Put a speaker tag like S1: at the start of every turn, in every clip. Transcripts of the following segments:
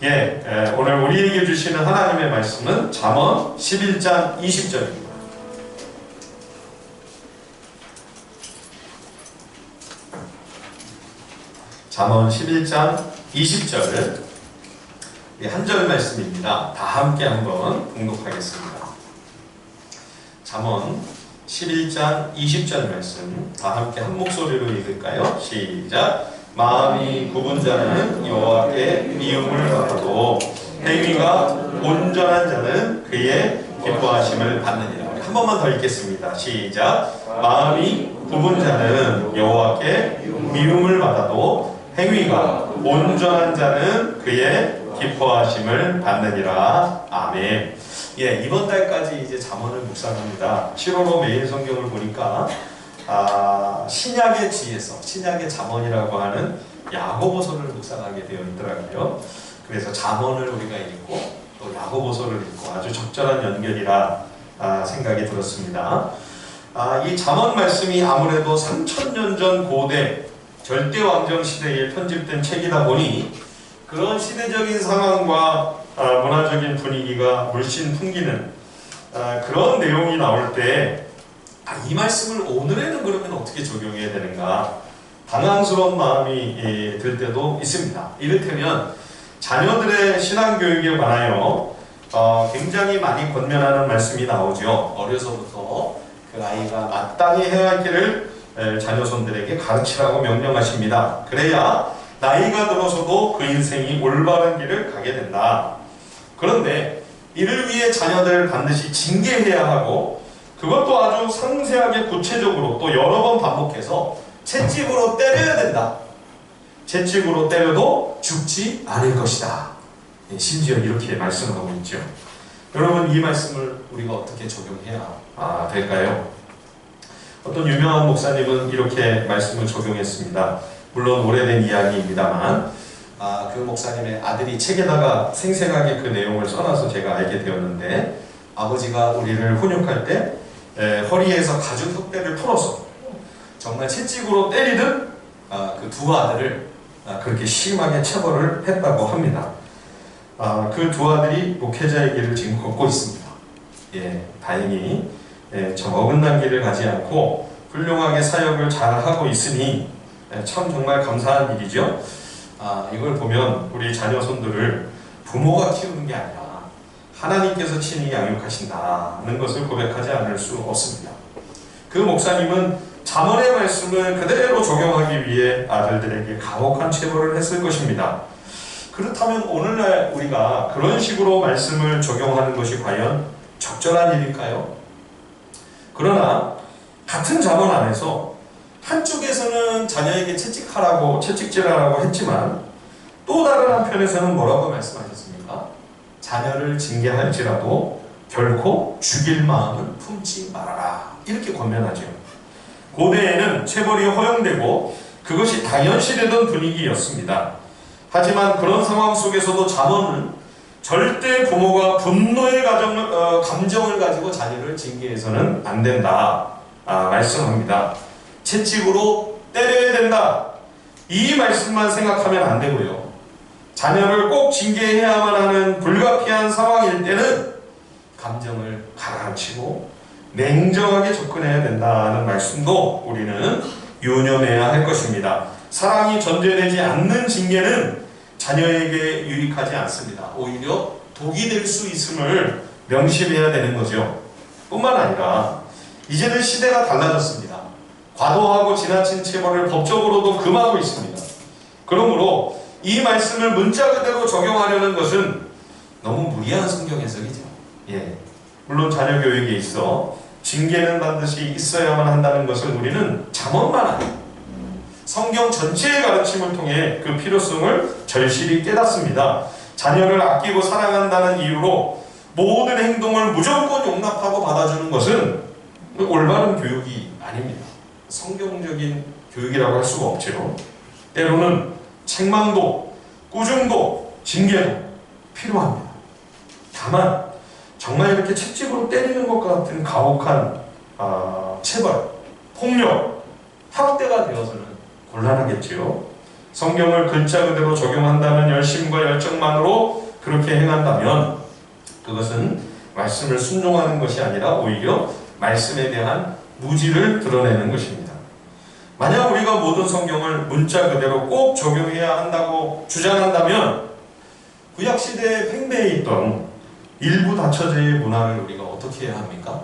S1: 오늘 우리에게 주시는 하나님의 말씀은 잠언 11장 20절입니다. 잠언 11장 20절 한 절 말씀입니다. 다 함께 한번 봉독하겠습니다. 잠언 11장 20절 말씀 다 함께 한 목소리로 읽을까요? 시작! 마음이 굽은 자는 여호와께 미움을 받아도 행위가 온전한 자는 그의 기뻐하심을 받느니라. 한 번만 더 읽겠습니다. 시작! 마음이 굽은 자는 여호와께 미움을 받아도 행위가 온전한 자는 그의 기뻐하심을 받느니라. 아멘. 이번 달까지 이제 잠언을 묵상합니다. 7월호 매일 성경을 보니까 신약의 지에서 신약의 잠언이라고 하는 야고보서를 묵상하게 되어 있더라고요. 그래서 잠언을 우리가 읽고 또 야고보서를 읽고 아주 적절한 연결이라 생각이 들었습니다. 이 잠언 말씀이 아무래도 3000년 전 고대 절대왕정 시대에 편집된 책이다 보니 그런 시대적인 상황과 문화적인 분위기가 물씬 풍기는 그런 내용이 나올 때 이 말씀을 오늘에는 그러면 어떻게 적용해야 되는가 당황스러운 마음이 들 때도 있습니다. 이를테면 자녀들의 신앙교육에 관하여 굉장히 많이 권면하는 말씀이 나오죠. 어려서부터 그 아이가 마땅히 해야 할 길을 자녀손들에게 가르치라고 명령하십니다. 그래야 나이가 들어서도 그 인생이 올바른 길을 가게 된다. 그런데 이를 위해 자녀들을 반드시 징계해야 하고 그것도 아주 상세하게 구체적으로 또 여러 번 반복해서 채찍으로 때려야 된다. 채찍으로 때려도 죽지 않을 것이다. 심지어 이렇게 말씀을 하고 있죠. 여러분, 이 말씀을 우리가 어떻게 적용해야 될까요? 어떤 유명한 목사님은 이렇게 말씀을 적용했습니다. 물론 오래된 이야기입니다만 그 목사님의 아들이 책에다가 생생하게 그 내용을 써놔서 제가 알게 되었는데 아버지가 우리를 훈육할 때 허리에서 가죽 흑대를 풀어서 정말 채찍으로 때리듯 그 두 아들을 그렇게 심하게 처벌을 했다고 합니다. 그 두 아들이 목회자의 길을 지금 걷고 있습니다. 다행히 저 어긋난 길을 가지 않고 훌륭하게 사역을 잘하고 있으니 참 정말 감사한 일이죠. 이걸 보면 우리 자녀손들을 부모가 키우는 게 아니라 하나님께서 친히 양육하신다는 것을 고백하지 않을 수 없습니다. 그 목사님은 잠언의 말씀을 그대로 적용하기 위해 아들들에게 가혹한 체벌을 했을 것입니다. 그렇다면 오늘날 우리가 그런 식으로 말씀을 적용하는 것이 과연 적절한 일일까요? 그러나 같은 잠언 안에서 한쪽에서는 자녀에게 채찍질하라고 했지만 또 다른 한편에서는 뭐라고 말씀하셨습니까? 자녀를 징계할지라도 결코 죽일 마음은 품지 말아라. 이렇게 권면하죠. 고대에는 체벌이 허용되고 그것이 당연시되던 분위기였습니다. 하지만 그런 상황 속에서도 잠언은 절대 부모가 분노의 감정을 가지고 자녀를 징계해서는 안 된다 말씀합니다. 채찍으로 때려야 된다. 이 말씀만 생각하면 안 되고요. 자녀를 꼭 징계해야만 하는 불가피한 상황일 때는 감정을 가라앉히고 냉정하게 접근해야 된다는 말씀도 우리는 유념해야 할 것입니다. 사랑이 전제되지 않는 징계는 자녀에게 유익하지 않습니다. 오히려 독이 될 수 있음을 명심해야 되는 거죠. 뿐만 아니라 이제는 시대가 달라졌습니다. 과도하고 지나친 체벌을 법적으로도 금하고 있습니다. 그러므로 이 말씀을 문자 그대로 적용하려는 것은 너무 무리한 성경 해석이죠. 물론 자녀 교육에 있어 징계는 반드시 있어야만 한다는 것을 우리는 잠언만 아니고 성경 전체의 가르침을 통해 그 필요성을 절실히 깨닫습니다. 자녀를 아끼고 사랑한다는 이유로 모든 행동을 무조건 용납하고 받아주는 것은 올바른 교육이 아닙니다. 성경적인 교육이라고 할 수가 없죠. 때로는 책망도, 꾸중도, 징계도 필요합니다. 다만 정말 이렇게 채찍으로 때리는 것 같은 가혹한 체벌, 폭력, 학대가 되어서는 곤란하겠지요. 성경을 글자 그대로 적용한다는 열심과 열정만으로 그렇게 행한다면 그것은 말씀을 순종하는 것이 아니라 오히려 말씀에 대한 무지를 드러내는 것입니다. 만약 우리가 모든 성경을 문자 그대로 꼭 적용해야 한다고 주장한다면 구약시대에 팽배해 있던 일부 다처제의 문화를 우리가 어떻게 해야 합니까?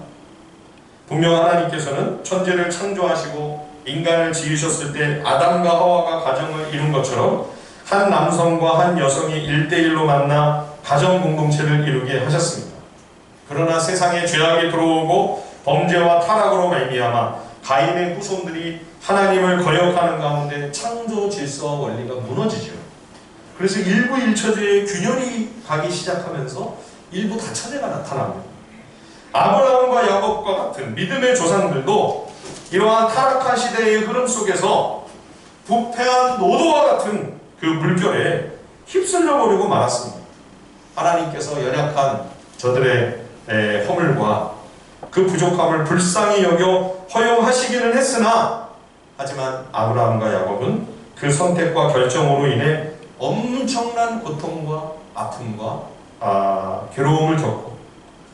S1: 분명 하나님께서는 천지를 창조하시고 인간을 지으셨을 때 아담과 하와가 가정을 이룬 것처럼 한 남성과 한 여성이 1대1로 만나 가정 공동체를 이루게 하셨습니다. 그러나 세상에 죄악이 들어오고 범죄와 타락으로 말미암아 가인의 후손들이 하나님을 거역하는 가운데 창조 질서와 원리가 무너지죠. 그래서 일부 일처제의 균열이 가기 시작하면서 일부 다처제가 나타납니다. 아브라함과 야곱과 같은 믿음의 조상들도 이러한 타락한 시대의 흐름 속에서 부패한 노도와 같은 그 물결에 휩쓸려 버리고 말았습니다. 하나님께서 연약한 저들의 허물과 그 부족함을 불쌍히 여겨 허용하시기는 했으나 하지만 아브라함과 야곱은 그 선택과 결정으로 인해 엄청난 고통과 아픔과 괴로움을 겪고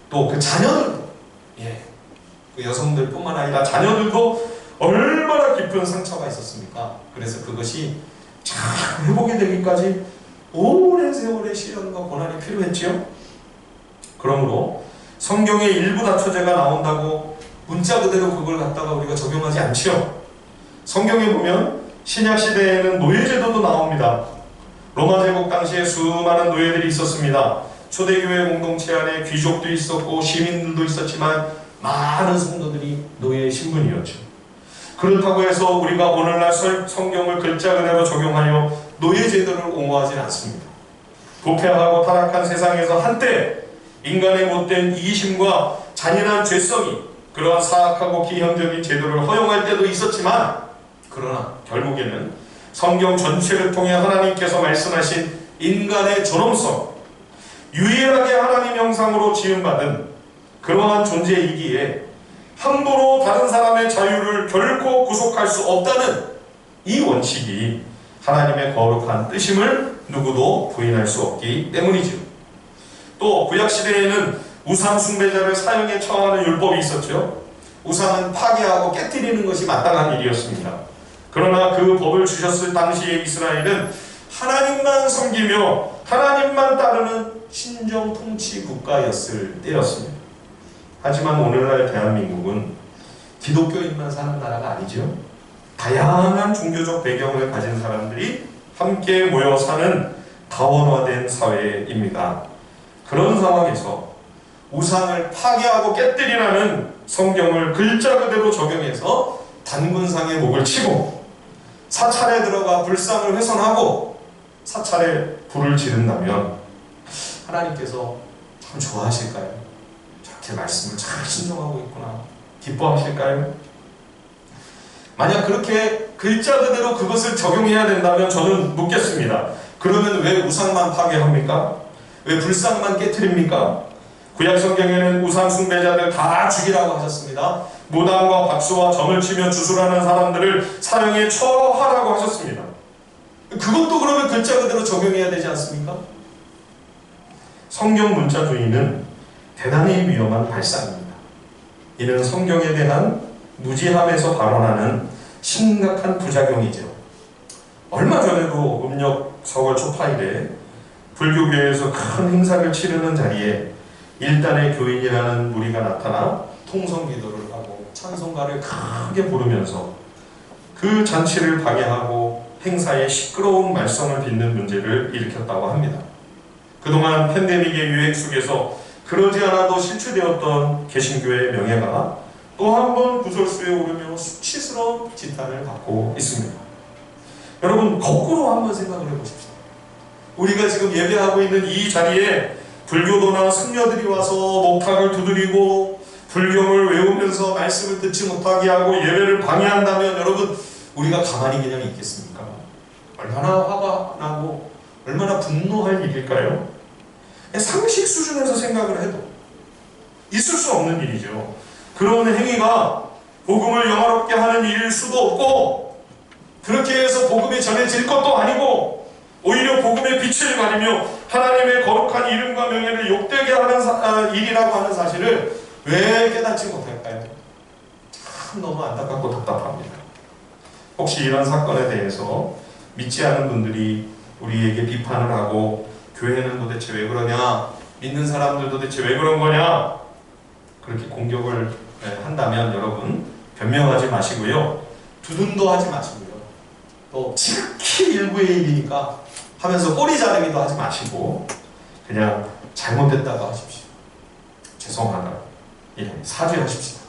S1: 또 그 자녀들도 그 여성들뿐만 아니라 자녀들도 얼마나 깊은 상처가 있었습니까? 그래서 그것이 잘 회복이 되기까지 오랜 세월의 시련과 고난이 필요했지요. 그러므로 성경의 일부 다처제가 나온다고 문자 그대로 그걸 갖다가 우리가 적용하지 않지요. 성경에 보면 신약시대에는 노예제도도 나옵니다. 로마 제국 당시에 수많은 노예들이 있었습니다. 초대교회 공동체 안에 귀족도 있었고 시민들도 있었지만 많은 성도들이 노예의 신분이었죠. 그렇다고 해서 우리가 오늘날 성경을 글자 그대로 적용하여 노예제도를 옹호하진 않습니다. 부패하고 타락한 세상에서 한때 인간의 못된 이기심과 잔인한 죄성이 그러한 사악하고 기형적인 제도를 허용할 때도 있었지만 그러나 결국에는 성경 전체를 통해 하나님께서 말씀하신 인간의 존엄성, 유일하게 하나님 형상으로 지음받은 그러한 존재이기에 함부로 다른 사람의 자유를 결코 구속할 수 없다는 이 원칙이 하나님의 거룩한 뜻임을 누구도 부인할 수 없기 때문이죠. 또 구약시대에는 우상 숭배자를 사형에 처하는 율법이 있었죠. 우상은 파괴하고 깨뜨리는 것이 마땅한 일이었습니다. 그러나 그 법을 주셨을 당시의 이스라엘은 하나님만 섬기며 하나님만 따르는 신정 통치 국가였을 때였습니다. 하지만 오늘날 대한민국은 기독교인만 사는 나라가 아니죠. 다양한 종교적 배경을 가진 사람들이 함께 모여 사는 다원화된 사회입니다. 그런 상황에서 우상을 파괴하고 깨뜨리라는 성경을 글자 그대로 적용해서 단군상의 목을 치고 사찰에 들어가 불상을 훼손하고 사찰에 불을 지른다면 하나님께서 참 좋아하실까요? 저렇게 말씀을 잘 순종하고 있구나 기뻐하실까요? 만약 그렇게 글자 그대로 그것을 적용해야 된다면 저는 묻겠습니다. 그러면 왜 우상만 파괴합니까? 왜 불상만 깨트립니까? 구약 성경에는 우상 숭배자들 다 죽이라고 하셨습니다. 무당과 박수와 점을 치며 주술하는 사람들을 사형에 처하라고 하셨습니다. 그것도 그러면 글자 그대로 적용해야 되지 않습니까? 성경 문자주의는 대단히 위험한 발상입니다. 이는 성경에 대한 무지함에서 발원하는 심각한 부작용이죠. 얼마 전에도 음력 서울 초파일에 불교계에서 큰 행사를 치르는 자리에 일단의 교인이라는 무리가 나타나 통성기도를 하고 찬송가를 크게 부르면서 그 잔치를 방해하고 행사에 시끄러운 말썽을 빚는 문제를 일으켰다고 합니다. 그동안 팬데믹의 유행 속에서 그러지 않아도 실추되었던 개신교의 명예가 또 한 번 구설수에 오르며 수치스러운 지탄을 받고 있습니다. 여러분 거꾸로 한번 생각을 해보십시오. 우리가 지금 예배하고 있는 이 자리에 불교도나 승려들이 와서 목탁을 두드리고 불경을 외우면서 말씀을 듣지 못하게 하고 예배를 방해한다면 여러분 우리가 가만히 그냥 있겠습니까? 얼마나 화가 나고 얼마나 분노할 일일까요? 상식 수준에서 생각을 해도 있을 수 없는 일이죠. 그런 행위가 복음을 영화롭게 하는 일일 수도 없고 그렇게 해서 복음이 전해질 것도 아니고 오히려 복음의 빛을 가리며 하나님의 거룩한 이름과 명예를 욕되게 하는 일이라고 하는 사실을 왜 깨닫지 못할까요? 참 너무 안타깝고 답답합니다. 혹시 이런 사건에 대해서 믿지 않은 분들이 우리에게 비판을 하고 교회는 도대체 왜 그러냐, 믿는 사람들 도대체 왜 그런 거냐, 그렇게 공격을 한다면 여러분 변명하지 마시고요, 두둔도 하지 마시고요, 또 지극히 일부의 일이니까 하면서 꼬리 자르기도 하지 마시고 그냥 잘못됐다고 하십시오. 죄송하다, 예, 사죄하십시오.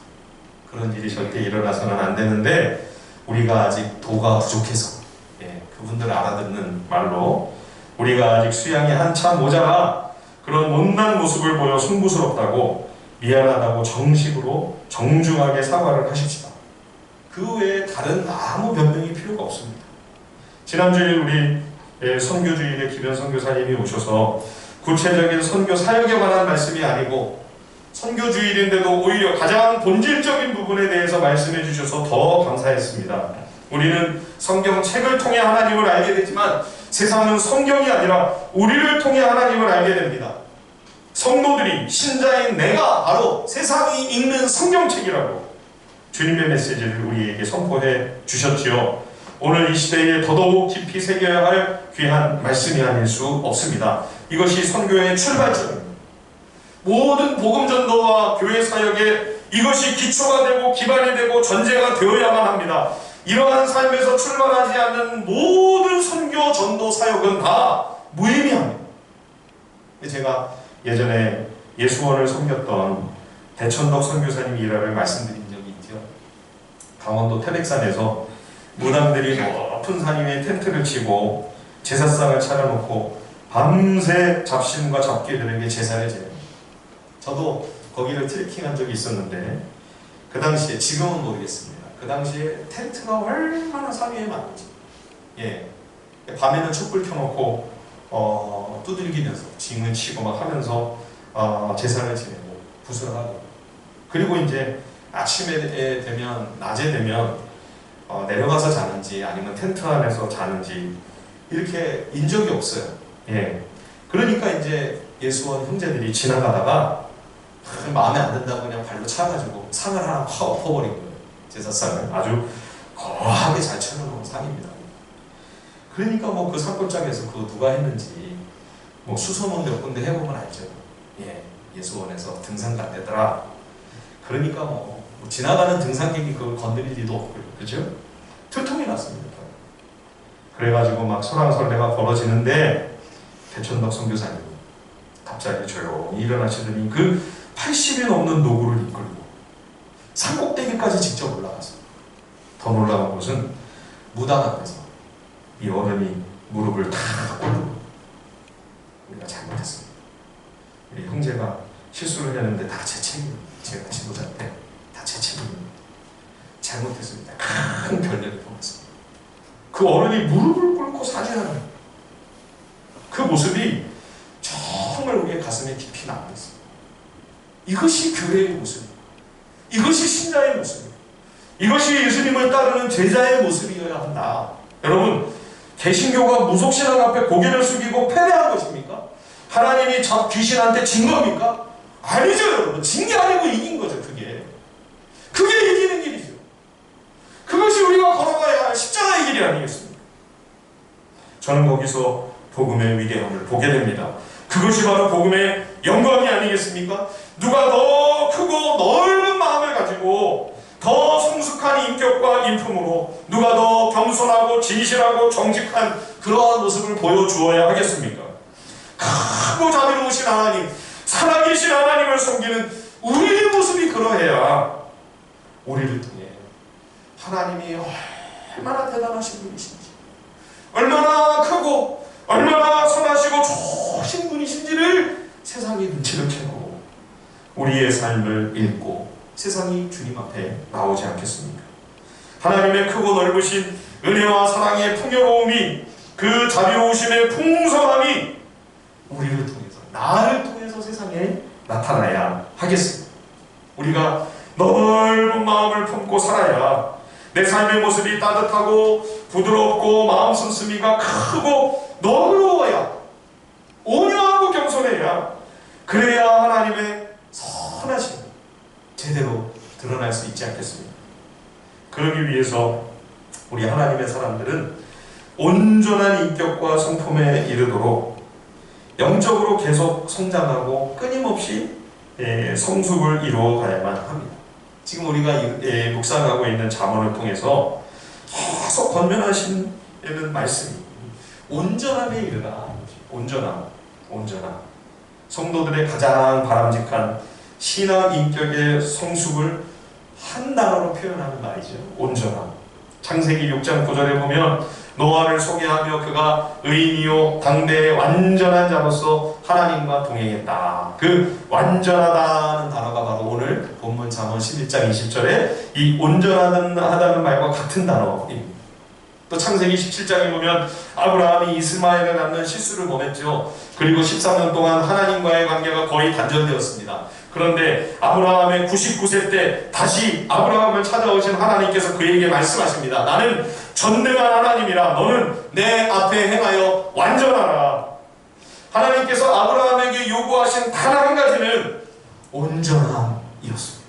S1: 그런 일이 절대 일어나서는 안 되는데 우리가 아직 도가 부족해서, 예, 그분들 알아듣는 말로 우리가 아직 수양이 한참 모자라 그런 못난 모습을 보여 송구스럽다고, 미안하다고 정식으로 정중하게 사과를 하십시다. 그 외에 다른 아무 변명이 필요가 없습니다. 지난주에 우리 선교주일에 김현 선교사님이 오셔서 구체적인 선교 사역에 관한 말씀이 아니고 선교주일인데도 오히려 가장 본질적인 부분에 대해서 말씀해 주셔서 더 감사했습니다. 우리는 성경책을 통해 하나님을 알게 되지만 세상은 성경이 아니라 우리를 통해 하나님을 알게 됩니다. 성도들이, 신자인 내가 바로 세상이 읽는 성경책이라고 주님의 메시지를 우리에게 선포해 주셨지요. 오늘 이 시대에 더더욱 깊이 새겨야 할 귀한 말씀이 아닐 수 없습니다. 이것이 선교의 출발점입니다. 모든 복음 전도와 교회 사역에 이것이 기초가 되고 기반이 되고 전제가 되어야만 합니다. 이러한 삶에서 출발하지 않는 모든 선교 전도 사역은 다 무의미합니다. 제가 예전에 예수원을 섬겼던 대천덕 선교사님 일화를 말씀드린 적이 있죠. 강원도 태백산에서 무당들이 높은 산 위에 텐트를 치고 제사상을 차려놓고 밤새 잡신과 잡귀들에게 제사를 지냅니다. 저도 거기를 트레킹한 적이 있었는데 그 당시에, 지금은 모르겠습니다. 그 당시에 텐트가 얼마나 산 위에 많은지, 예, 밤에는 촛불 켜놓고 두들기면서 징을 치고 막 하면서 제사를 지내고 붓을 하고, 그리고 이제 아침에 되면, 낮에 되면 내려가서 자는지 아니면 텐트 안에서 자는지 이렇게 인 적이 없어요. 예, 그러니까 이제 예수원 형제들이 지나가다가 마음에 안 든다고 그냥 발로 차가지고 상을 하나 확 엎어버린 거예요. 제사상을 아주 거하게 잘 쳐놓은 상입니다. 그러니까 뭐 그 산골짜기에서 그거 누가 했는지 뭐 수소문 몇 군데 해보면 알죠. 예, 예수원에서 등산 갔대더라. 그러니까 뭐 지나가는 등산객이 그걸 건드릴 리도 없고요, 그죠? 틀통이 났습니다. 그래가지고 막 소랑설레가 벌어지는데 대천덕 선교사님이 갑자기 조용히 일어나시더니 그 80이 넘는 노구를 이끌고 산꼭대기까지 직접 올라갔어요. 더 놀라운 것은 무당 앞에서 이 어른이 무릎을 탁 꿇고, 우리가 잘못했습니다. 우리 형제가 실수를 했는데 다 제 책임입니다. 제가 지도자 때 다 제 책임입니다. 잘못했습니다. 큰 별례를 보았습니다. 그 어른이 무릎을 꿇고 사죄하는 그 모습이 정말 우리의 가슴에 깊이 남아있습니다. 이것이 교회의 모습입니다. 이것이 신자의 모습입니다. 이것이 예수님을 따르는 제자의 모습이어야 한다. 여러분, 개신교가 무속신앙 앞에 고개를 숙이고 패배한 것입니까? 하나님이 귀신한테 진 겁니까? 아니죠, 여러분. 진 게 아니고 이긴 거죠, 그게. 그게 이기는 길이죠. 그것이 우리가 걸어가야 할 십자가의 길이 아니겠습니까? 저는 거기서 복음의 위대함을 보게 됩니다. 그것이 바로 복음의 영광이 아니겠습니까? 누가 더 크고 넓은 마음을 가지고 더 성숙한 인격과 인품으로 누가 더 겸손하고 진실하고 정직한 그러한 모습을 보여주어야 하겠습니까? 크고 자비로우신 하나님, 살아계신 하나님을 섬기는 우리의 모습이 그러해야 우리를 통해 하나님이 얼마나 대단하신 분이신지, 얼마나 크고 얼마나 선하시고 좋으신 분이신지를 세상이 눈치를 채고 우리의 삶을 읽고 세상이 주님 앞에 나오지 않겠습니까? 하나님의 크고 넓으신 은혜와 사랑의 풍요로움이, 그 자비로우심의 풍성함이 우리를 통해서, 나를 통해서 세상에 나타나야 하겠습니다. 우리가 넓은 마음을 품고 살아야 내 삶의 모습이 따뜻하고 부드럽고 마음 씀씀이가 크고 너그러워야, 온유하고 겸손해야, 그래야 하나님의 선하심이 제대로 드러날 수 있지 않겠습니까? 그러기 위해서 우리 하나님의 사람들은 온전한 인격과 성품에 이르도록 영적으로 계속 성장하고 끊임없이 성숙을 이루어가야만 합니다. 지금 우리가 묵상하고 있는 잠언을 통해서 계속 권면하시는 말씀이 온전함에 이르라. 온전함. 성도들의 가장 바람직한 신앙 인격의 성숙을 한 단어로 표현하는 말이죠. 온전함. 창세기 6장 9절에 보면 노아를 소개하며 그가 의인이요 당대의 완전한 자로서 하나님과 동행했다. 그 완전하다는 단어가 바로 오늘 본문 잠언 11장 20절에 이 온전하다는 말과 같은 단어입니다. 또 창세기 17장에 보면 아브라함이 이스마엘을 낳는 실수를 범했죠. 그리고 13년 동안 하나님과의 관계가 거의 단절되었습니다. 그런데 아브라함의 99세 때 다시 아브라함을 찾아오신 하나님께서 그에게 말씀하십니다. 나는 전능한 하나님이라 너는 내 앞에 행하여 완전하라. 하나님께서 아브라함에게 요구하신 단 한 가지는 온전함이었습니다.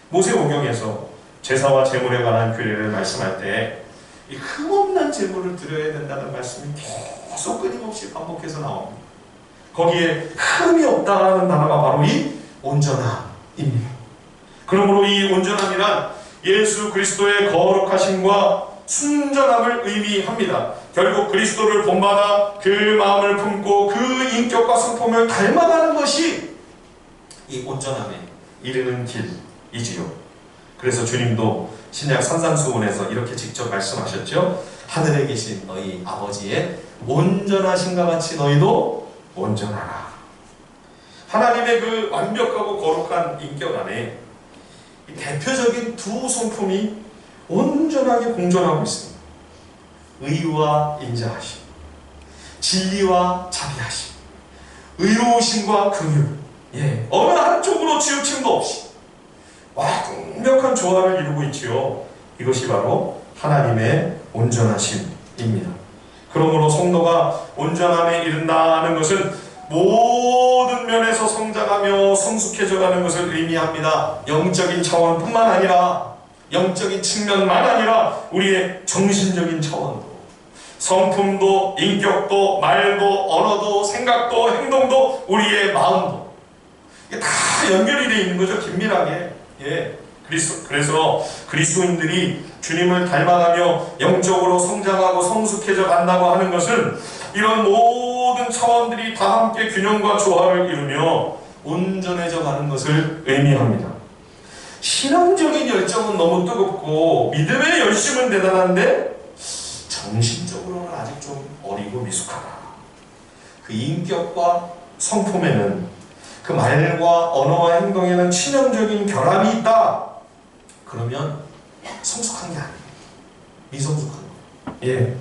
S1: 모세오경에서 제사와 제물에 관한 규례를 말씀할 때 이 흠없는 제물을 드려야 된다는 말씀이 계속 끊임없이 반복해서 나옵니다. 거기에 흠이 없다는 단어가 바로 이 온전함입니다. 그러므로 이 온전함이란 예수 그리스도의 거룩하심과 순전함을 의미합니다. 결국 그리스도를 본받아 그 마음을 품고 그 인격과 성품을 닮아가는 것이 이 온전함에 이르는 길이지요. 그래서 주님도 신약 산상수훈에서 이렇게 직접 말씀하셨죠. 하늘에 계신 너희 아버지의 온전하심과 같이 너희도 온전하라. 하나님의 그 완벽하고 거룩한 인격 안에 대표적인 두 성품이 온전하게 공존하고 있습니다. 의와 인자하심, 진리와 자비하심, 의로우심과 긍휼. 어느 한쪽으로 치우침도 없이 완벽한 조화를 이루고 있지요. 이것이 바로 하나님의 온전하심입니다. 그러므로 성도가 온전함에 이른다는 것은 모든 면에서 성장하며 성숙해져가는 것을 의미합니다. 영적인 차원뿐만 아니라, 영적인 측면만 아니라 우리의 정신적인 차원도, 성품도, 인격도, 말도, 언어도, 생각도, 행동도, 우리의 마음도, 이게 다 연결이 되어 있는 거죠. 긴밀하게. 그래서 그리스도인들이 주님을 닮아가며 영적으로 성장하고 성숙해져 간다고 하는 것은 이런 모든 차원들이 다 함께 균형과 조화를 이루며 온전해져 가는 것을 의미합니다. 신앙적인 열정은 너무 뜨겁고 믿음의 열심은 대단한데 정신적으로는 아직 좀 어리고 미숙하다. 그 인격과 성품에는, 그 말과 언어와 행동에는 치명적인 결함이 있다. 그러면 성숙한 게 아니에요. 미성숙한 거예요.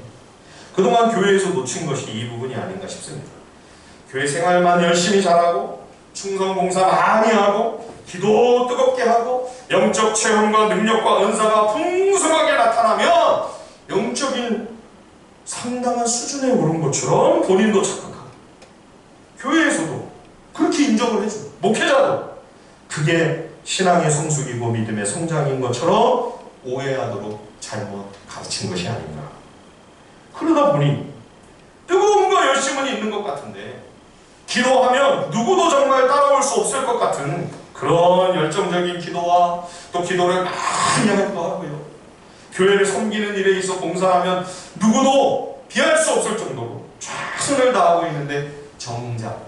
S1: 그동안 교회에서 놓친 것이 이 부분이 아닌가 싶습니다. 교회 생활만 열심히 잘하고 충성 봉사 많이 하고 기도 뜨겁게 하고 영적 체험과 능력과 은사가 풍성하게 나타나면 영적인 상당한 수준에 오른 것처럼 본인도 착각하고, 교회에서도 그렇게 인정을 해줘요. 목회자도 그게 신앙의 성숙이고 믿음의 성장인 것처럼 오해하도록 잘못 가르친 것이 아닌가. 그러다 보니 뜨거움과 열심은 있는 것 같은데 기도하면 누구도 정말 따라올 수 없을 것 같은 그런 열정적인 기도와 또 기도를 많이 하기도 하고요. 교회를 섬기는 일에 있어 봉사하면 누구도 비할 수 없을 정도로 최선을 다하고 있는데 정작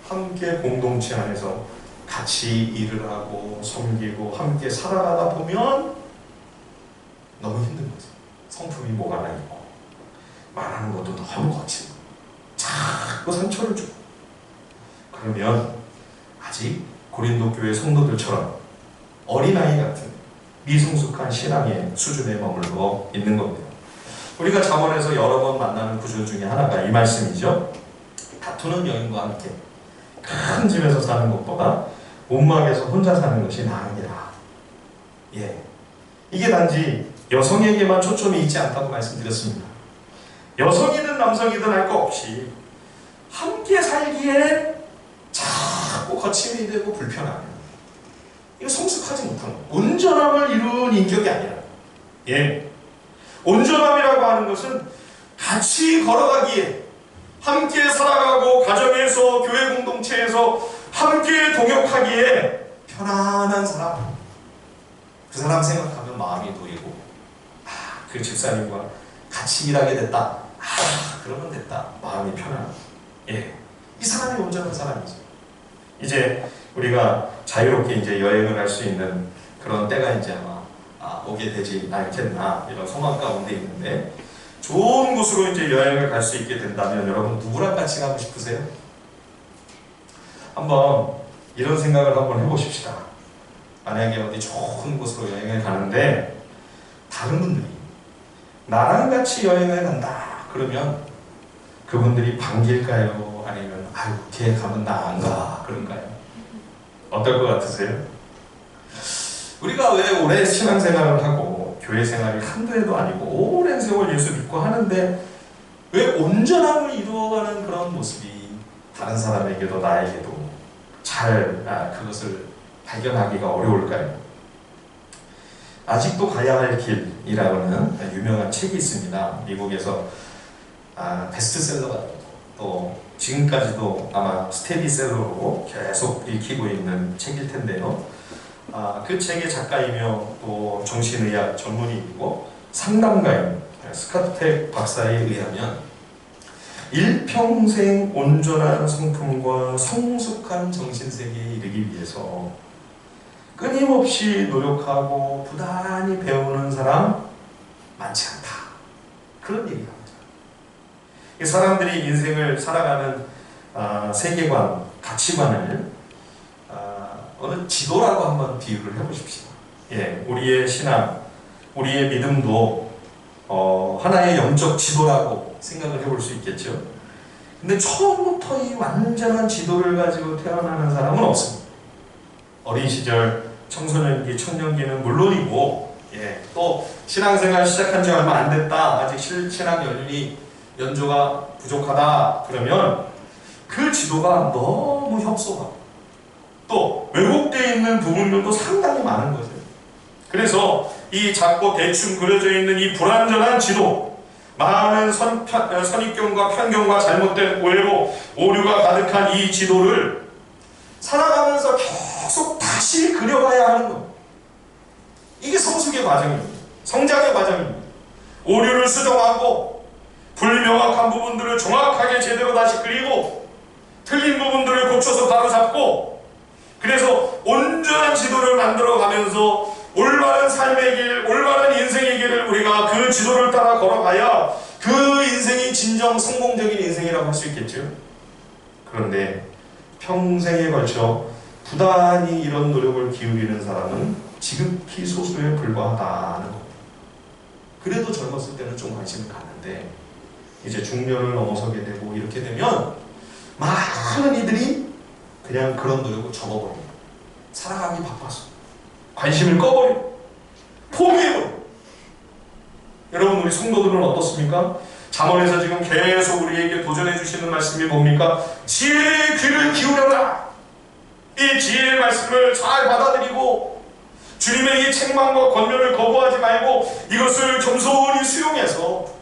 S1: 함께 공동체 안에서 같이 일을 하고 섬기고 함께 살아가다 보면 너무 힘든 거죠. 성품이 뭐가 나 있고 말하는 것도 너무 거치고 자꾸 상처를 주고, 그러면 아직 고린도 교회 성도들처럼 어린아이 같은 미성숙한 신앙의 수준에 머물러 있는 겁니다. 우리가 잠언에서 여러 번 만나는 구절 중에 하나가 이 말씀이죠. 다투는 여인과 함께 큰 집에서 사는 것보다 온막에서 혼자 사는 것이 나으니라. 이게 단지 여성에게만 초점이 있지 않다고 말씀드렸습니다. 여성이든 남성이든 할 거 없이 함께 살기에 자꾸 거침이 되고 불편하면 이거 성숙하지 못한 거. 온전함을 이룬 인격이 아니라, 예, 온전함이라고 하는 것은 같이 걸어가기에, 함께 살아가고 가정에서 교회 공동체에서 함께 동역하기에 편안한 사람, 그 사람 생각하면 마음이 놓이고, 그 집사님과 같이 일하게 됐다, 그러면 됐다, 마음이 편안하고, 예, 이 사람이 온전한 사람이죠. 이제 우리가 자유롭게 이제 여행을 할 수 있는 그런 때가 이제 아마 오게 되지 않겠나, 이런 소망 가운데 있는데, 좋은 곳으로 이제 여행을 갈 수 있게 된다면 여러분 누구랑 같이 가고 싶으세요? 한번 이런 생각을 한번 해보십시다. 만약에 어디 좋은 곳으로 여행을 가는데 다른 분들이 나랑 같이 여행을 간다 그러면 그분들이 반길까요? 아니면 아유 걔 가면 나 안 가 그런가요? 어떨 것 같으세요? 우리가 왜 오래 신앙생활을 하고 교회 생활이 한두 해도 아니고 오랜 세월 예수 믿고 하는데 왜 온전함을 이루어가는 그런 모습이 다른 사람에게도 나에게도 잘 그것을 발견하기가 어려울까요? 아직도 가야 할 길이라는 유명한 책이 있습니다. 미국에서 베스트셀러가 또 지금까지도 아마 스테디셀러로 계속 읽히고 있는 책일 텐데요. 그 책의 작가이며 또 정신의학 전문의이고 상담가인 스카텍 박사에 의하면 일평생 온전한 성품과 성숙한 정신세계에 이르기 위해서 끊임없이 노력하고 부단히 배우는 사람 많지 않다. 그런 얘기를 합니다. 사람들이 인생을 살아가는 세계관, 가치관을 어느 지도라고 한번 비유를 해보십시오. 예, 우리의 신앙, 우리의 믿음도 하나의 영적 지도라고 생각을 해볼 수 있겠죠. 근데 처음부터 이 완전한 지도를 가지고 태어나는 사람은 없습니다. 어린 시절, 청소년기, 청년기는 물론이고, 예, 또 신앙생활 시작한 지 얼마 안 됐다, 아직 신앙 연조가 부족하다 그러면 그 지도가 너무 협소하고 또 왜곡되어 있는 부분들도 상당히 많은 거죠. 그래서 이 작고 대충 그려져 있는 이 불완전한 지도, 많은 선입견과 편견과 잘못된 오해로 오류가 가득한 이 지도를 살아가면서 계속 다시 그려가야 하는 겁니다. 이게 성숙의 과정입니다. 성장의 과정입니다. 오류를 수정하고 불명확한 부분들을 정확하게 제대로 다시 그리고 틀린 부분들을 고쳐서 바로잡고, 그래서 온전한 지도를 만들어가면서 올바른 삶의 길, 올바른 인생의 길을 우리가 그 지도를 따라 걸어가야 그 인생이 진정 성공적인 인생이라고 할 수 있겠죠. 그런데 평생에 걸쳐 부단히 이런 노력을 기울이는 사람은 지극히 소수에 불과하다는 겁니다. 그래도 젊었을 때는 좀 관심을 갖는데 이제 중년을 넘어서게 되고 이렇게 되면 많은 이들이 그냥 그런 노력을 접어버립니다. 살아가기 바빠서 관심을 꺼버리고 포기해버리고. 여러분, 우리 성도들은 어떻습니까? 잠언에서 지금 계속 우리에게 도전해 주시는 말씀이 뭡니까? 지혜의 귀를 기울여라. 이 지혜의 말씀을 잘 받아들이고 주님의 이 책망과 권면을 거부하지 말고 이것을 겸손히 수용해서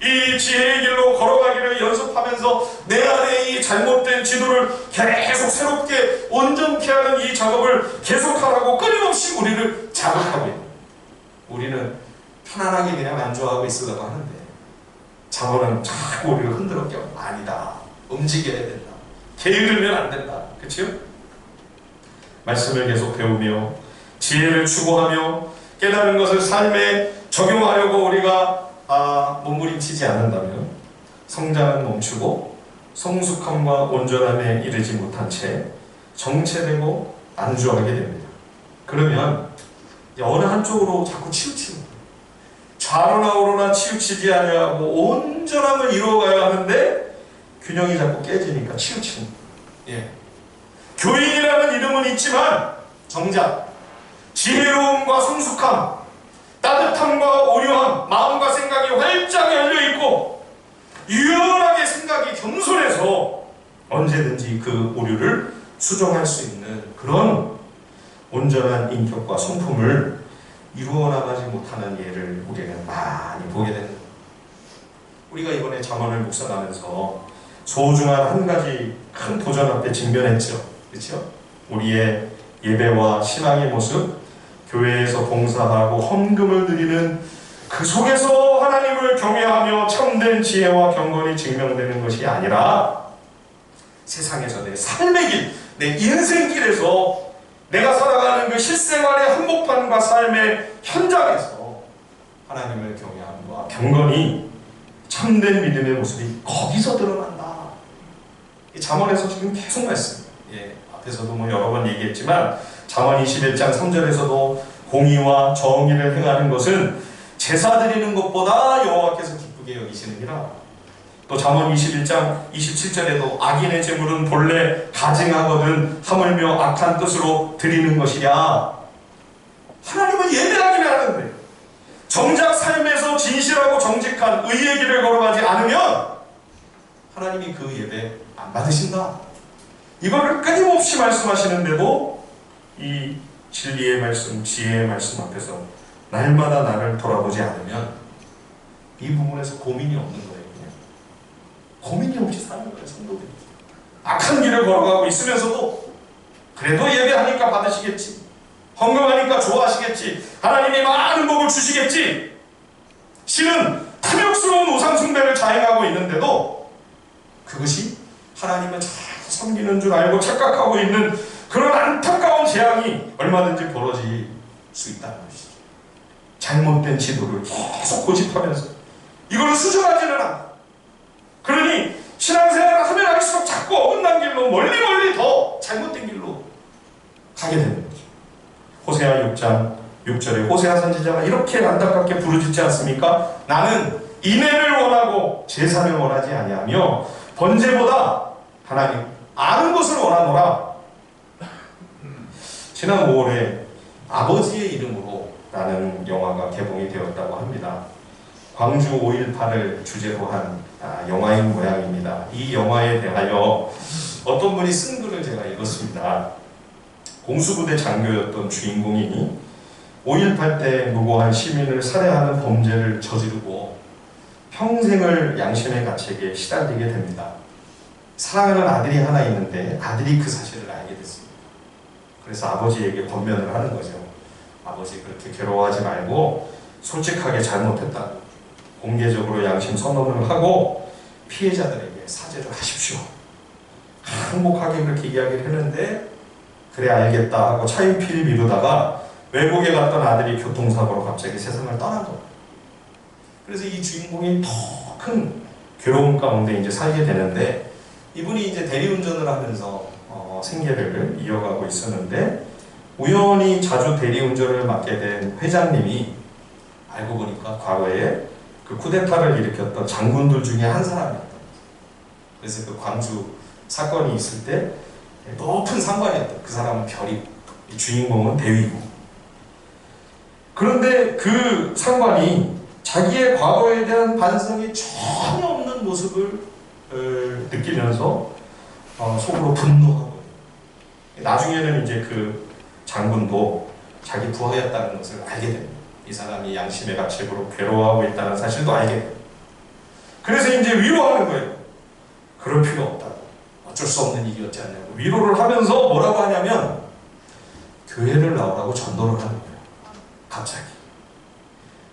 S1: 이 지혜의 길로 걸어가기를 연습하면서 내 안에 이 잘못된 지도를 계속 새롭게 온전케 하는 이 작업을 계속하라고 끊임없이 우리를 자극하고 있는, 우리는 편안하게 그냥 안주하고 있으려고 하는데 자원은 자꾸 우리를 흔들어 껴. 아니다, 움직여야 된다, 게으르면 안 된다. 그렇죠? 말씀을 계속 배우며 지혜를 추구하며 깨달은 것을 삶에 적용하려고 우리가 몸부림치지 않는다면 성장은 멈추고 성숙함과 온전함에 이르지 못한 채 정체되고 안주하게 됩니다. 그러면 어느 한쪽으로 자꾸 치우치는 거예요. 좌로나 우로나 치우치지 아니하고 온전함을 이루어가야 하는데 균형이 자꾸 깨지니까 치우치는 거예요. 예. 교인이라는 이름은 있지만 정작 지혜로움과 성숙함, 따뜻함과 오류함, 마음과 생각이 활짝 열려있고 유연하게 생각이 겸손해서 언제든지 그 오류를 수정할 수 있는 그런 온전한 인격과 성품을 이루어 나가지 못하는 예를 우리는 많이 보게 됩니다. 우리가 이번에 잠언을 묵상하면서 소중한 한 가지 큰 도전 앞에 직면했죠. 그렇죠? 우리의 예배와 신앙의 모습, 교회에서 봉사하고 헌금을 드리는 그 속에서 하나님을 경외하며 참된 지혜와 경건이 증명되는 것이 아니라 세상에서 내 삶의 길, 내 인생길에서 내가 살아가는 그 실생활의 한복판과 삶의 현장에서 하나님을 경외함과 경건이 참된 믿음의 모습이 거기서 드러난다. 이 잠언에서 지금 계속 말씀. 앞에서도 뭐 여러 번 얘기했지만 잠언 21장 3절에서도 공의와 정의를 행하는 것은 제사 드리는 것보다 여호와께서 기쁘게 여기시느니라. 또 잠언 21장 27절에도 악인의 재물은 본래 가증하거든 하물며 악한 뜻으로 드리는 것이냐. 하나님은 예배하기를 하는데 정작 삶에서 진실하고 정직한 의의 길을 걸어가지 않으면 하나님이 그 예배 안 받으신다. 이거를 끊임없이 말씀하시는데도 이 진리의 말씀, 지혜의 말씀 앞에서 날마다 나를 돌아보지 않으면 이 부분에서 고민이 없는 거예요. 그냥 고민이 없이 사는 거예요. 성도들이 악한 길을 걸어가고 있으면서도 그래도 예배하니까 받으시겠지, 헌금하니까 좋아하시겠지, 하나님이 많은 복을 주시겠지, 실은 탐욕스러운 우상 숭배를 자행하고 있는데도 그것이 하나님을 잘 섬기는 줄 알고 착각하고 있는 그런 안타까운 재앙이 얼마든지 벌어질 수 있다는 것이죠. 잘못된 지도를 계속 고집하면서 이거를 수정하지는 않아. 그러니 신앙생활을 하면 할수록 자꾸 어긋난 길로 멀리 더 잘못된 길로 가게 되는 거죠. 호세아 6장 6절에 호세아 선지자가 이렇게 안타깝게 부르짖지 않습니까? 나는 인애를 원하고 제사를 원하지 아니하며 번제보다 하나님 아는 것을 원하노라. 지난 5월에 아버지의 이름으로 라는 영화가 개봉이 되었다고 합니다. 광주 5.18을 주제로 한 영화인 모양입니다. 이 영화에 대하여 어떤 분이 쓴 글을 제가 읽었습니다. 공수부대 장교였던 주인공이 5.18 때 무고한 시민을 살해하는 범죄를 저지르고 평생을 양심의 가책에 시달리게 됩니다. 사랑하는 아들이 하나 있는데 아들이 그 사실을 알게 됐습니다. 그래서 아버지에게 권면을 하는 거죠. 아버지 그렇게 괴로워하지 말고 솔직하게 잘못했다고 공개적으로 양심 선언을 하고 피해자들에게 사죄를 하십시오. 행복하게 그렇게 이야기를 했는데 그래 알겠다 하고 차일피일 미루다가 외국에 갔던 아들이 교통사고로 갑자기 세상을 떠난 겁니다. 그래서 이 주인공이 더 큰 괴로움 가운데 이제 살게 되는데 이분이 이제 대리운전을 하면서 생계를 이어가고 있었는데 우연히 자주 대리운전을 맡게 된 회장님이 알고 보니까 과거에 그 쿠데타를 일으켰던 장군들 중에 한 사람이었다. 그래서 그 광주 사건이 있을 때 높은 상관이었다. 그 사람은 별이고 주인공은 대위고. 그런데 그 상관이 자기의 과거에 대한 반성이 전혀 없는 모습을 느끼면서 속으로 분노하고 나중에는 이제 그 장군도 자기 부하였다는 것을 알게 됩니다. 이 사람이 양심의 가책으로 괴로워하고 있다는 사실도 알게 됩니다. 그래서 이제 위로하는 거예요. 그럴 필요 없다고. 어쩔 수 없는 일이었지 않냐고 위로를 하면서 뭐라고 하냐면 교회를 나오라고 전도를 하는 거예요. 갑자기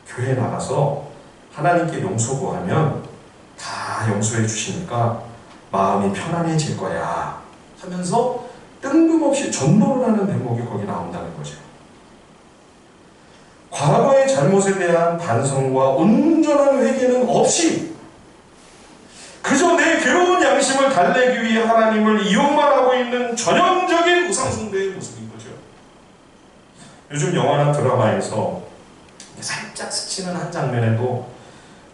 S1: 교회 나가서 하나님께 용서 구하면 다 용서해 주시니까 마음이 편안해질 거야 하면서 뜬금없이 전도를 하는 대목이 거기 나온다는 거죠. 과거의 잘못에 대한 반성과 온전한 회개는 없이 그저 내 괴로운 양심을 달래기 위해 하나님을 이용만 하고 있는 전형적인 우상숭배의 모습인 거죠. 요즘 영화나 드라마에서 살짝 스치는 한 장면에도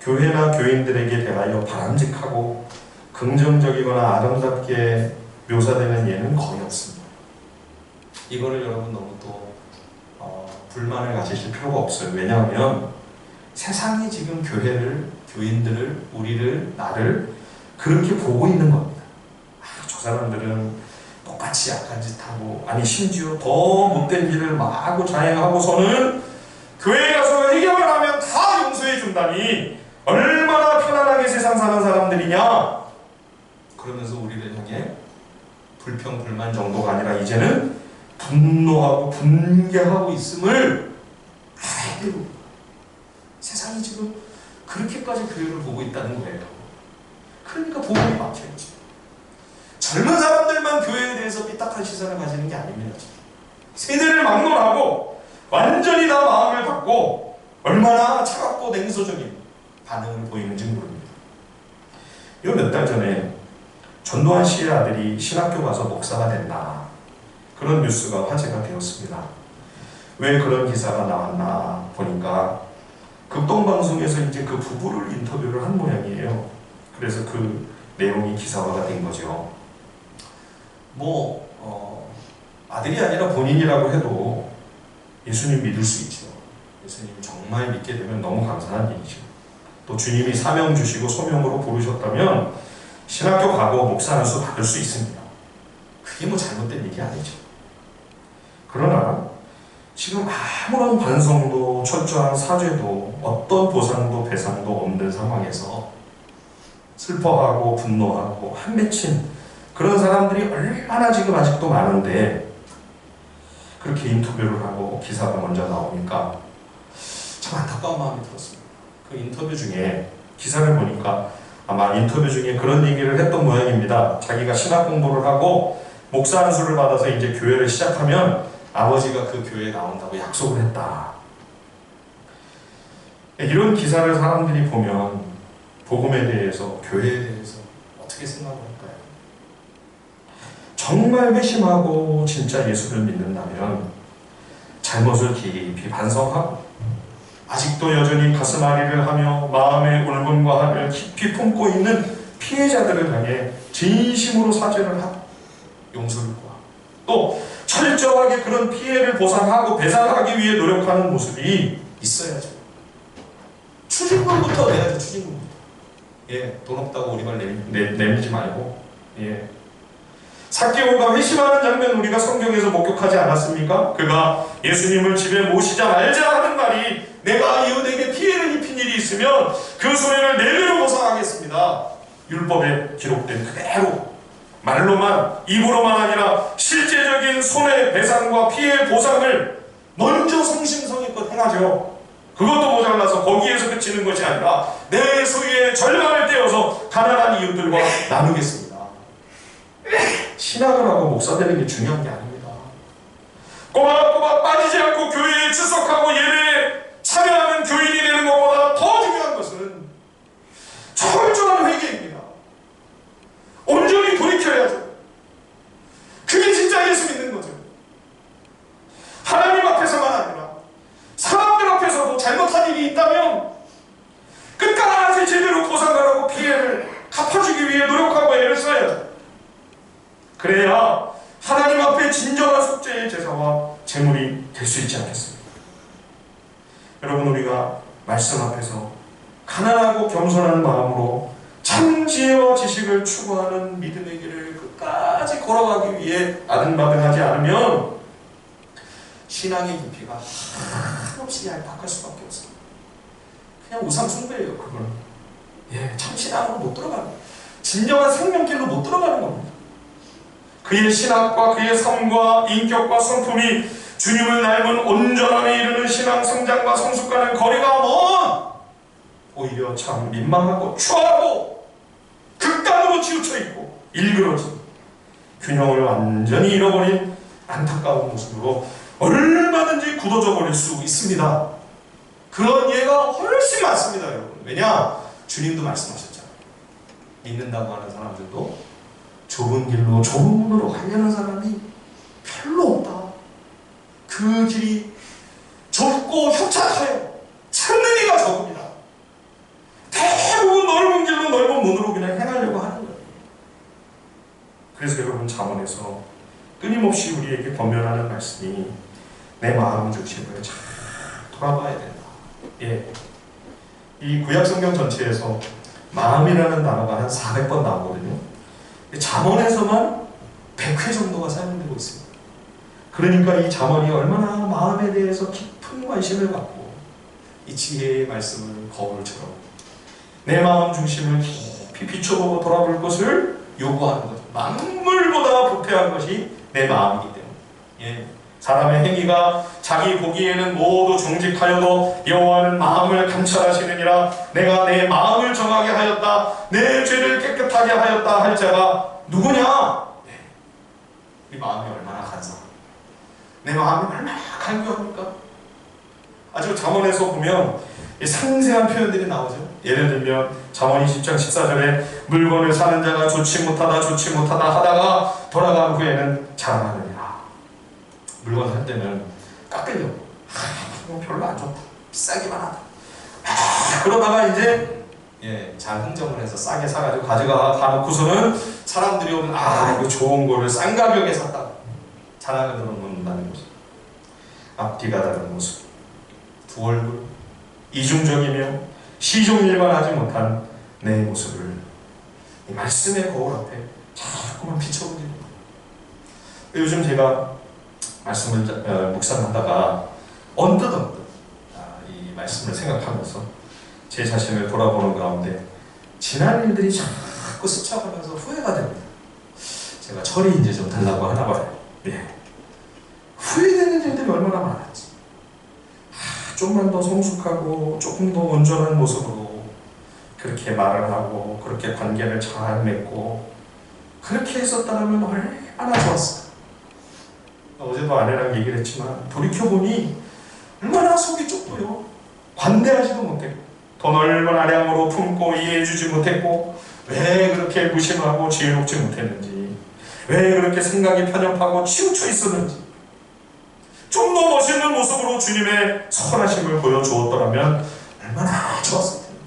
S1: 교회나 교인들에게 대하여 바람직하고 긍정적이거나 아름답게 묘사되는 예는 거의 없습니다. 이거를 여러분 너무 또 불만을 가지실 필요가 없어요. 왜냐하면 세상이 지금 교회를, 교인들을, 우리를, 나를 그렇게 보고 있는 겁니다. 저 사람들은 똑같이 약한 짓 하고, 아니 심지어 더 못된 일을 마구 자행하고서는 교회에 가서 해결을 하면 다 용서해 준다니 얼마나 편안하게 세상 사는 사람들이냐. 그러면서 우리를 향해 불평, 불만 정도가 아니라 이제는 분노하고 분개하고 있음을 알아야 돼요. 세상이 지금 그렇게까지 교회를 보고 있다는 거예요. 그러니까 복음이 막혀있지. 젊은 사람들만 교회에 대해서 삐딱한 시선을 가지는 게 아닙니다. 세대를 막론하고 완전히 다 마음을 받고 얼마나 차갑고 냉소적인 반응을 보이는지 모릅니다. 요 몇 달 전에 전두환 씨의 아들이 신학교 가서 목사가 됐나, 그런 뉴스가 화제가 되었습니다. 왜 그런 기사가 나왔나 보니까 극동방송에서 이제 그 부부를 인터뷰를 한 모양이에요. 그래서 그 내용이 기사화가 된 거죠. 아들이 아니라 본인이라고 해도 예수님 믿을 수 있죠. 예수님 정말 믿게 되면 너무 감사한 일이죠. 또 주님이 사명 주시고 소명으로 부르셨다면 신학교 가고 목사 안수 받을 수 있습니다. 그게 뭐 잘못된 일이 아니죠. 그러나 지금 아무런 반성도 철저한 사죄도 어떤 보상도 배상도 없는 상황에서 슬퍼하고 분노하고 한맺힌 그런 사람들이 얼마나 지금 아직도 많은데, 그렇게 인터뷰를 하고 기사가 먼저 나오니까 참 안타까운 마음이 들었습니다. 그 인터뷰 중에 기사를 보니까 아마 인터뷰 중에 그런 얘기를 했던 모양입니다. 자기가 신학 공부를 하고 목사 안수를 받아서 이제 교회를 시작하면 아버지가 그 교회에 나온다고 약속을 했다. 이런 기사를 사람들이 보면 복음에 대해서, 교회에 대해서 어떻게 생각을 할까요? 정말 회심하고 진짜 예수를 믿는다면 잘못을 깊이 반성하고 아직도 여전히 가슴앓이를 하며 마음의 울분과 한을 깊이 품고 있는 피해자들을 향해 진심으로 사죄를 하고 용서를 구하고 또 철저하게 그런 피해를 보상하고 배상하기 위해 노력하는 모습이 있어야죠. 추징금부터 내야죠. 추징금부터. 돈 없다고 우리 말 내밀지 말고. 삭개오가 회심하는 장면 우리가 성경에서 목격하지 않았습니까? 그가 예수님을 집에 모시자 말자 하는 말이, 내가 이웃에게 피해를 입힌 일이 있으면 그 손해를 내외로 보상하겠습니다. 율법에 기록된 그대로 말로만, 입으로만 아니라 실제적인 손해배상과 피해 보상을 먼저 성심성의껏 행하죠. 그것도 모자라서 거기에서 그치는 것이 아니라 내 소유의 절반을 떼어서 가난한 이웃들과 나누겠습니다. 신학을 하고 목사 되는 게 중요한 게 아닙니다. 꼬박꼬박 빠지지 않고 교회에 출석하고 예배에 참여하는 교인이 되는 것보다 더 중요한 것은 철저한 회개입니다. 온전히 돌이켜야죠. 그게 진짜 예수 믿는 거죠. 하나님 앞에서만 아니라 사람들 앞에서도 잘못한 일이 있다면 끝까지 제대로 보상하라고 피해를 갚아주기 위해 노력하고 애를 써야죠. 그래야 하나님 앞에 진정한 속죄의 제사와 제물이 될 수 있지 않겠습니까? 여러분, 우리가 말씀 앞에서 가난하고 겸손한 마음으로 참 지혜와 지식을 추구하는 믿음의 길을 끝까지 걸어가기 위해 아등바등하지 않으면 신앙의 깊이가 한없이 얄팍할 수밖에 없습니다. 그냥 우상숭배예요. 그건 참 신앙으로 못 들어가는 거예요. 진정한 생명길로 못 들어가는 겁니다. 그의 신학과 그의 삶과 인격과 성품이 주님을 닮은 온전함에 이르는 신앙 성장과 성숙과는 거리가 먼, 오히려 참 민망하고 추하고 극단으로 치우쳐 있고 일그러진, 균형을 완전히 잃어버린 안타까운 모습으로 얼마든지 굳어져 버릴 수 있습니다. 그런 예가 훨씬 많습니다, 여러분. 왜냐? 주님도 말씀하셨잖아요. 믿는다고 하는 사람들도 좁은 길로, 좁은 문으로 가려는 사람이 별로 없다. 그 길이 좁고 협착하여 찾는 이가 적습니다. 대부분 넓은 길로, 넓은 문으로 그냥 행하려고 하는 거예요. 그래서 여러분, 잠언에서 끊임없이 우리에게 권면하는 말씀이 내 마음 중심을 잘 돌아봐야 된다. 예. 이 구약 성경 전체에서 마음이라는 단어가 한 400번 나오거든요. 잠언에서만 100회 정도가 사용되고 있습니다. 그러니까 이 잠언이 얼마나 마음에 대해서 깊은 관심을 갖고 이 지혜의 말씀을 거울처럼 내 마음 중심을 깊이 비춰보고 돌아볼 것을 요구하는 거죠. 만물보다 부패한 것이 내 마음이기 때문에. 예. 사람의 행위가 자기 보기에는 모두 정직하여도 여호와는 마음을 감찰하시느니라. 내가 내 마음을 정하게 하였다. 내 죄를 깨끗하게 하였다 할 자가 누구냐? 네. 이 마음이 얼마나 간사합니까? 내 마음이 얼마나 간교합니까? 아주 잠언에서 보면 상세한 표현들이 나오죠. 예를 들면 잠언 20장 14절에 물건을 사는 자가 좋지 못하다 하다가 돌아간 후에는 자랑하느니라. 물건 살 때는 깎으려고 별로 안 좋다, 비싸기만 하다, 그러다가 이제 잘 흥정을 해서 싸게 사가지고 가져가놓고서는 사람들이 오면 이거 좋은 거를 싼 가격에 샀다고 자랑을 들어놓는다는 거죠. 앞뒤가 다른 모습, 두 얼굴, 이중적이며 시종일관하지 못한 내 모습을 이 말씀의 거울 앞에 자꾸만 비춰보는 거예요. 요즘 제가 말씀을 묵상하다가 언뜻 이 말씀을 생각하면서 제 자신을 돌아보는 가운데 지난 일들이 자꾸 스쳐가면서 후회가 됩니다. 제가 철이 이제 좀 달라고 하나 봐요. 예. 후회되는 일들이 얼마나 많았지. 좀만 더 성숙하고 조금 더 온전한 모습으로 그렇게 말을 하고 그렇게 관계를 잘 맺고 그렇게 했었다면 얼마나 좋았을까. 어제도 아내랑 얘기를 했지만 돌이켜보니 얼마나 속이 좁고요, 관대하지도 못했고 더 넓은 아량으로 품고 이해해주지 못했고 왜 그렇게 무심하고 지혜롭지 못했는지, 왜 그렇게 생각이 편협하고 치우쳐 있었는지, 좀 더 멋있는 모습으로 주님의 선하심을 보여주었더라면 얼마나 좋았을 텐데.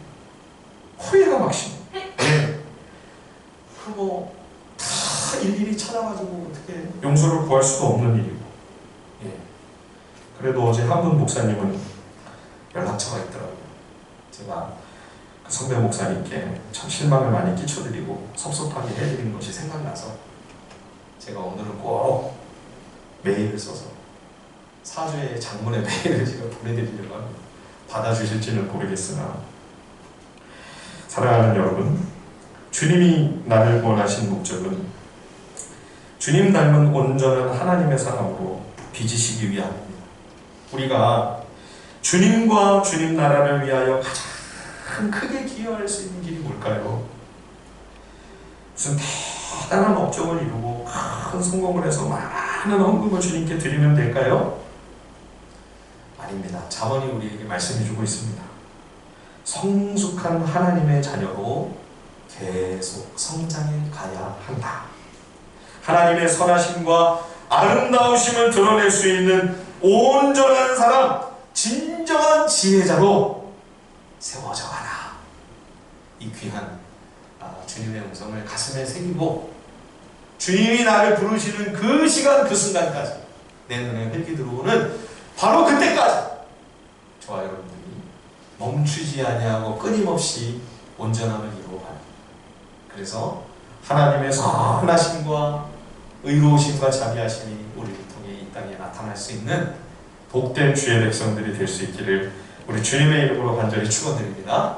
S1: 후회가 막심해. 그리고 다 일일이 찾아가지고 어떻게 용서를 구할 수도 없는 일이고. 그래도 어제 한 분 목사님은 연락처가 있더라고요. 제가 그 선배 목사님께 참 실망을 많이 끼쳐드리고 섭섭하게 해드린 것이 생각나서 제가 오늘은 꼭 메일을 써서 사주의 장문의 메일을 제가 보내드리려고 합니다. 받아주실지는 모르겠으나 사랑하는 여러분, 주님이 나를 구원하신 목적은 주님 닮은 온전한 하나님의 사람으로 빚으시기 위함입니다. 우리가 주님과 주님 나라를 위하여 가장 크게 기여할 수 있는 길이 뭘까요? 무슨 대단한 업적을 이루고 큰 성공을 해서 많은 헌금을 주님께 드리면 될까요? 아닙니다. 잠언이 우리에게 말씀해주고 있습니다. 성숙한 하나님의 자녀로 계속 성장해 가야 한다. 하나님의 선하심과 아름다우심을 드러낼 수 있는 온전한 사람, 진정한 지혜자로 세워져 가라. 이 귀한 주님의 음성을 가슴에 새기고 주님이 나를 부르시는 그 시간 그 순간까지 내 눈에 흙이 들어오는 바로 그때까지 저와 여러분들이 멈추지 아니하고 끊임없이 온전함을 이루어가는, 그래서 하나님의 선하심과 의로우심과 자비하심이 우리를 통해 이 땅에 나타날 수 있는 복된 주의 백성들이 될 수 있기를 우리 주님의 이름으로 간절히 축원드립니다.